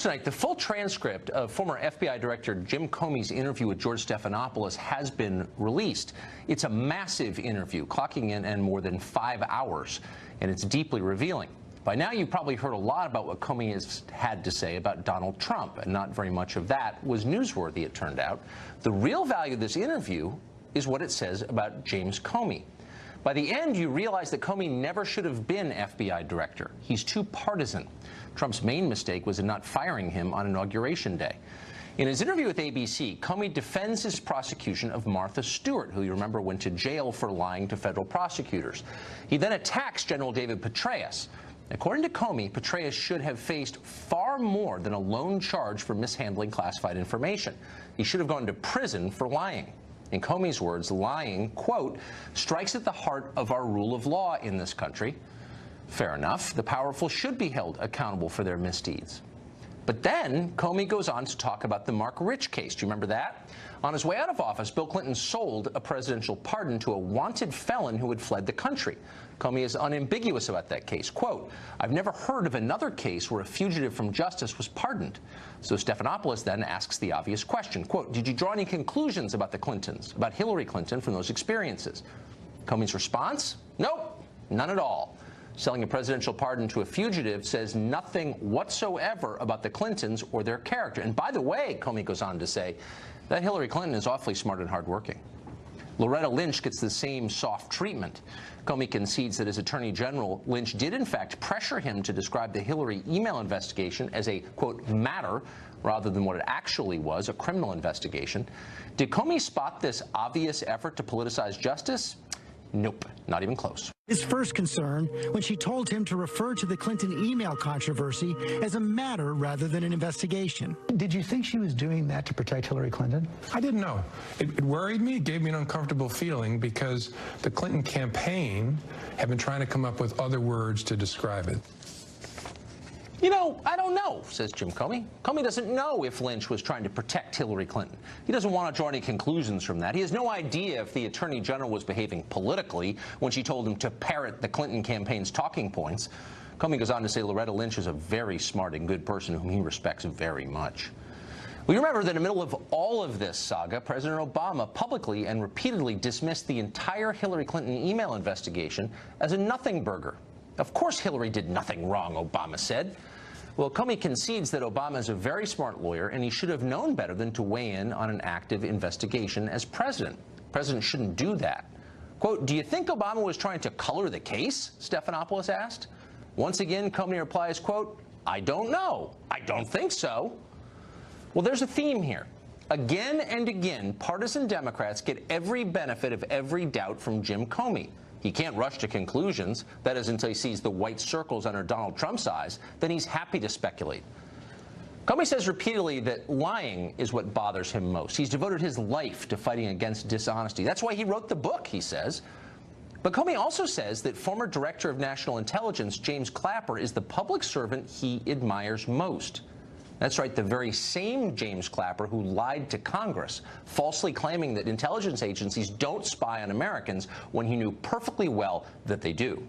Tonight, the full transcript of former FBI Director Jim Comey's interview with George Stephanopoulos has been released. It's a massive interview, clocking in at more than 5 hours, and it's deeply revealing. By now, you've probably heard a lot about what Comey has had to say about Donald Trump, and not very much of that was newsworthy, it turned out. The real value of this interview is what it says about James Comey. By the end, you realize that Comey never should have been FBI director. He's too partisan. Trump's main mistake was in not firing him on Inauguration Day. In his interview with ABC, Comey defends his prosecution of Martha Stewart, who you remember went to jail for lying to federal prosecutors. He then attacks General David Petraeus. According to Comey, Petraeus should have faced far more than a lone charge for mishandling classified information. He should have gone to prison for lying. In Comey's words, lying, quote, strikes at the heart of our rule of law in this country. Fair enough. The powerful should be held accountable for their misdeeds. But then Comey goes on to talk about the Mark Rich case. Do you remember that? On his way out of office, Bill Clinton sold a presidential pardon to a wanted felon who had fled the country. Comey is unambiguous about that case. Quote, I've never heard of another case where a fugitive from justice was pardoned. So Stephanopoulos then asks the obvious question. Quote, did you draw any conclusions about the Clintons, about Hillary Clinton from those experiences? Comey's response? Nope, none at all. Selling a presidential pardon to a fugitive says nothing whatsoever about the Clintons or their character. And by the way, Comey goes on to say, that Hillary Clinton is awfully smart and hardworking. Loretta Lynch gets the same soft treatment. Comey concedes that as Attorney General, Lynch did in fact pressure him to describe the Hillary email investigation as a, quote, matter, rather than what it actually was, a criminal investigation. Did Comey spot this obvious effort to politicize justice? Nope, not even close. His first concern when she told him to refer to the Clinton email controversy as a matter rather than an investigation. Did you think she was doing that to protect Hillary Clinton? I didn't know. It worried me. It gave me an uncomfortable feeling because the Clinton campaign had been trying to come up with other words to describe it. You know, I don't know, says Jim Comey. Comey doesn't know if Lynch was trying to protect Hillary Clinton. He doesn't want to draw any conclusions from that. He has no idea if the Attorney General was behaving politically when she told him to parrot the Clinton campaign's talking points. Comey goes on to say Loretta Lynch is a very smart and good person whom he respects very much. We remember that in the middle of all of this saga, President Obama publicly and repeatedly dismissed the entire Hillary Clinton email investigation as a nothing burger. Of course Hillary did nothing wrong, Obama said. Well, Comey concedes that Obama is a very smart lawyer, and he should have known better than to weigh in on an active investigation as president. The president shouldn't do that. Quote, do you think Obama was trying to color the case? Stephanopoulos asked. Once again, Comey replies, quote, I don't know. I don't think so. Well, there's a theme here. Again and again, partisan Democrats get every benefit of every doubt from Jim Comey. He can't rush to conclusions, that is until he sees the white circles under Donald Trump's eyes, then he's happy to speculate. Comey says repeatedly that lying is what bothers him most. He's devoted his life to fighting against dishonesty. That's why he wrote the book, he says. But Comey also says that former Director of National Intelligence James Clapper is the public servant he admires most. That's right, the very same James Clapper who lied to Congress, falsely claiming that intelligence agencies don't spy on Americans when he knew perfectly well that they do.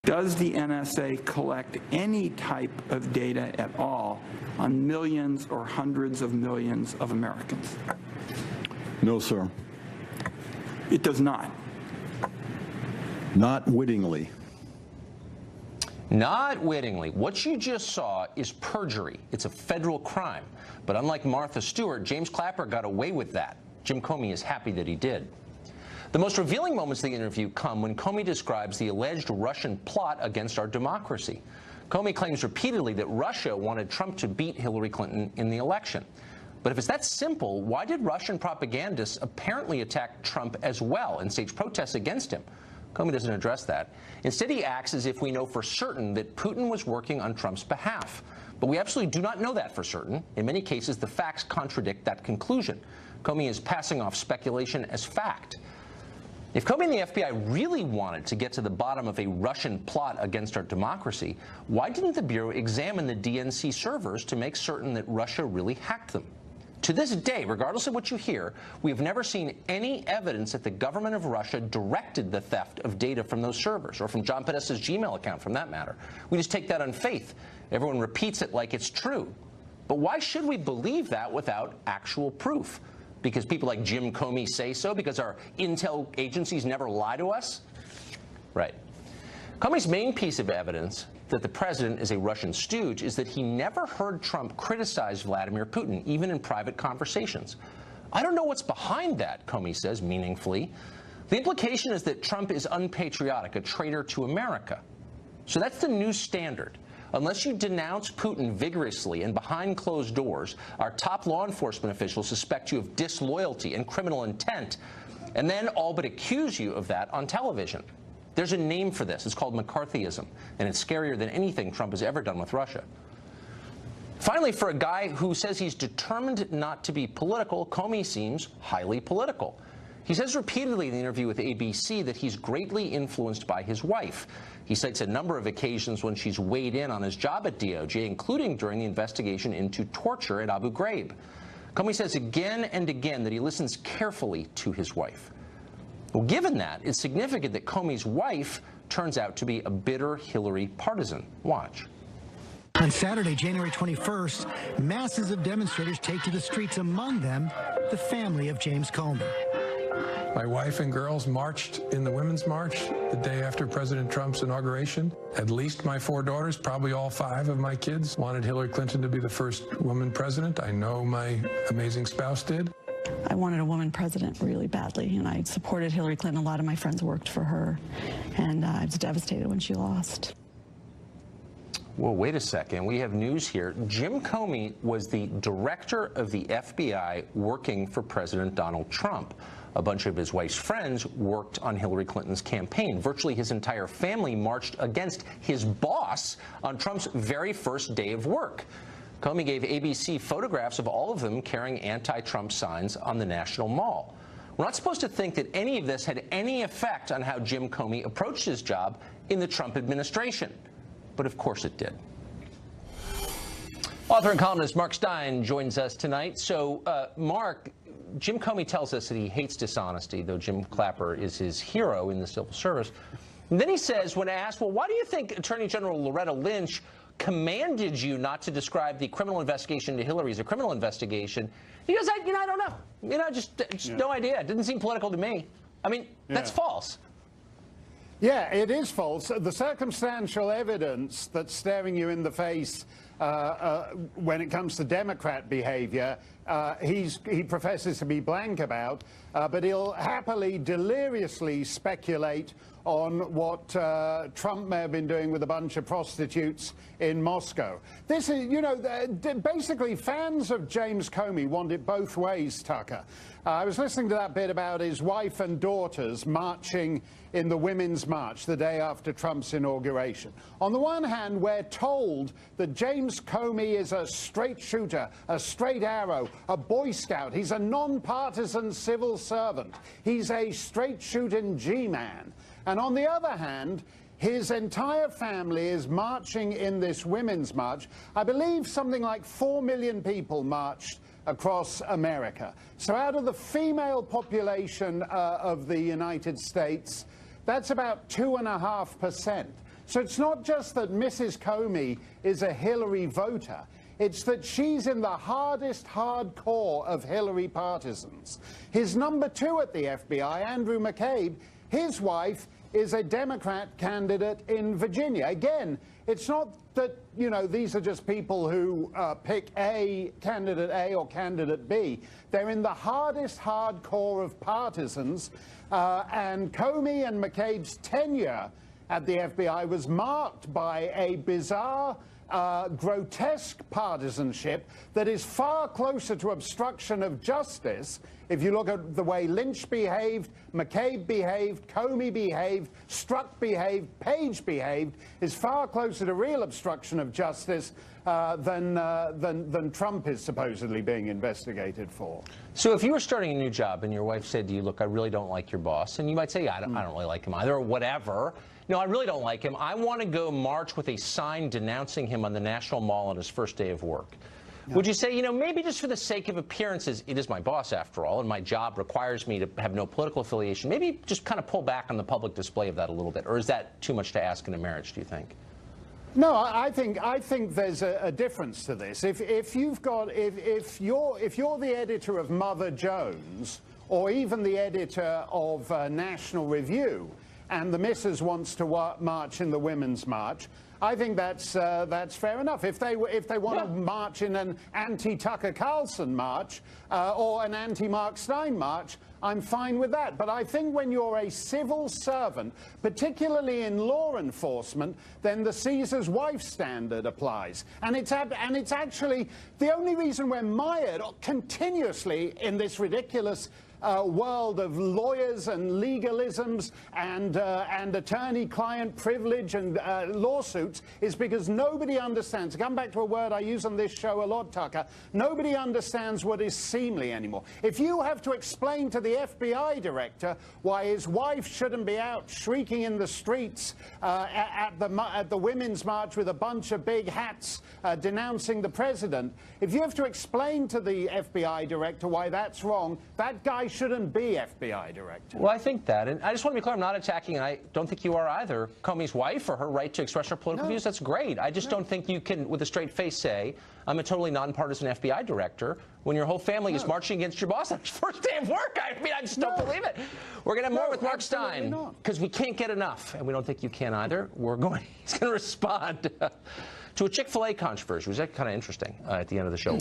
Does the NSA collect any type of data at all on millions or hundreds of millions of Americans? No, sir. It does not. Not wittingly. Not wittingly. What you just saw is perjury. It's a federal crime. But unlike Martha Stewart, James Clapper got away with that. Jim Comey is happy that he did. The most revealing moments of the interview come when Comey describes the alleged Russian plot against our democracy. Comey claims repeatedly that Russia wanted Trump to beat Hillary Clinton in the election. But if it's that simple, why did Russian propagandists apparently attack Trump as well and stage protests against him? Comey doesn't address that. Instead, he acts as if we know for certain that Putin was working on Trump's behalf. But we absolutely do not know that for certain. In many cases, the facts contradict that conclusion. Comey is passing off speculation as fact. If Comey and the FBI really wanted to get to the bottom of a Russian plot against our democracy, why didn't the Bureau examine the DNC servers to make certain that Russia really hacked them? To this day, regardless of what you hear, we have never seen any evidence that the government of Russia directed the theft of data from those servers, or from John Podesta's Gmail account, from that matter. We just take that on faith. Everyone repeats it like it's true. But why should we believe that without actual proof? Because people like Jim Comey say so? Because our intel agencies never lie to us? Right. Comey's main piece of evidence that the president is a Russian stooge is that he never heard Trump criticize Vladimir Putin, even in private conversations. I don't know what's behind that, Comey says meaningfully. The implication is that Trump is unpatriotic, a traitor to America. So that's the new standard. Unless you denounce Putin vigorously and behind closed doors, our top law enforcement officials suspect you of disloyalty and criminal intent, and then all but accuse you of that on television. There's a name for this. It's called McCarthyism, and it's scarier than anything Trump has ever done with Russia. Finally, for a guy who says he's determined not to be political, Comey seems highly political. He says repeatedly in the interview with ABC that he's greatly influenced by his wife. He cites a number of occasions when she's weighed in on his job at DOJ, including during the investigation into torture at Abu Ghraib. Comey says again and again that he listens carefully to his wife. Well, given that, it's significant that Comey's wife turns out to be a bitter Hillary partisan. Watch. On Saturday, January 21st, masses of demonstrators take to the streets, among them the family of James Comey. My wife and girls marched in the Women's March the day after President Trump's inauguration. At least my 4 daughters, probably all 5 of my kids, wanted Hillary Clinton to be the first woman president. I know my amazing spouse did. I wanted a woman president really badly, and I supported Hillary Clinton. A lot of my friends worked for her, and I was devastated when she lost. Well, wait a second. We have news here. Jim Comey was the director of the FBI working for President Donald Trump. A bunch of his wife's friends worked on Hillary Clinton's campaign. Virtually his entire family marched against his boss on Trump's very first day of work. Comey gave ABC photographs of all of them carrying anti-Trump signs on the National Mall. We're not supposed to think that any of this had any effect on how Jim Comey approached his job in the Trump administration. But of course it did. Author and columnist Mark Stein joins us tonight. So, Mark, Jim Comey tells us that he hates dishonesty, though Jim Clapper is his hero in the civil service. And then he says, when asked, well, why do you think Attorney General Loretta Lynch commanded you not to describe the criminal investigation into Hillary as a criminal investigation? He goes, I don't know. Just no idea. It didn't seem political to me. I mean, that's false. Yeah, it is false. The circumstantial evidence that's staring you in the face when it comes to Democrat behavior, he professes to be blank about, but he'll happily, deliriously speculate on what Trump may have been doing with a bunch of prostitutes in Moscow. This is, basically fans of James Comey want it both ways, Tucker. I was listening to that bit about his wife and daughters marching in the Women's March the day after Trump's inauguration. On the one hand, we're told that James Comey is a straight shooter, a straight arrow, a Boy Scout. He's a nonpartisan civil servant. He's a straight shooting G-man. And on the other hand, his entire family is marching in this Women's March. I believe something like 4 million people marched across America. So out of the female population of the United States, that's about 2.5%. So it's not just that Mrs. Comey is a Hillary voter. It's that she's in the hardest hardcore of Hillary partisans. His number 2 at the FBI, Andrew McCabe, his wife is a Democrat candidate in Virginia. Again, it's not that, these are just people who pick candidate A or candidate B. They're in the hardest hardcore of partisans, and Comey and McCabe's tenure at the FBI was marked by a bizarre, grotesque partisanship that is far closer to obstruction of justice. If you look at the way Lynch behaved, McCabe behaved, Comey behaved, Strzok behaved, Page behaved, is far closer to real obstruction of justice than Trump is supposedly being investigated for. So if you were starting a new job and your wife said to you, look, I really don't like your boss, and you might say, yeah, I don't really like him either, or whatever. No, I really don't like him. I want to go march with a sign denouncing him on the National Mall on his first day of work. Yeah. Would you say, maybe just for the sake of appearances, it is my boss after all, and my job requires me to have no political affiliation, maybe just kind of pull back on the public display of that a little bit? Or is that too much to ask in a marriage, do you think? No, I think there's a difference to this. If you're the editor of Mother Jones, or even the editor of National Review, and the missus wants to march in the Women's March, I think that's fair enough. If they want to march in an anti-Tucker Carlson march or an anti-Mark Steyn march, I'm fine with that. But I think when you're a civil servant, particularly in law enforcement, then the Caesar's wife standard applies. And it's actually the only reason we're mired continuously in this ridiculous world of lawyers and legalisms and attorney-client privilege and lawsuits is because nobody understands. To come back to a word I use on this show a lot, Tucker, nobody understands what is seemly anymore. If you have to explain to the FBI director why his wife shouldn't be out shrieking in the streets at the Women's March with a bunch of big hats denouncing the president, if you have to explain to the FBI director why that's wrong, that guy shouldn't be FBI director. Well, I think that, and I just want to be clear, I'm not attacking, and I don't think you are either, Comey's wife or her right to express her political views. That's great. I just don't think you can, with a straight face, say, I'm a totally nonpartisan FBI director when your whole family is marching against your boss on his first day of work. I mean, I just don't believe it. We're going to have more with Mark Steyn, because we can't get enough, and we don't think you can either. He's going to respond to a Chick-fil-A controversy, which is kind of interesting at the end of the show.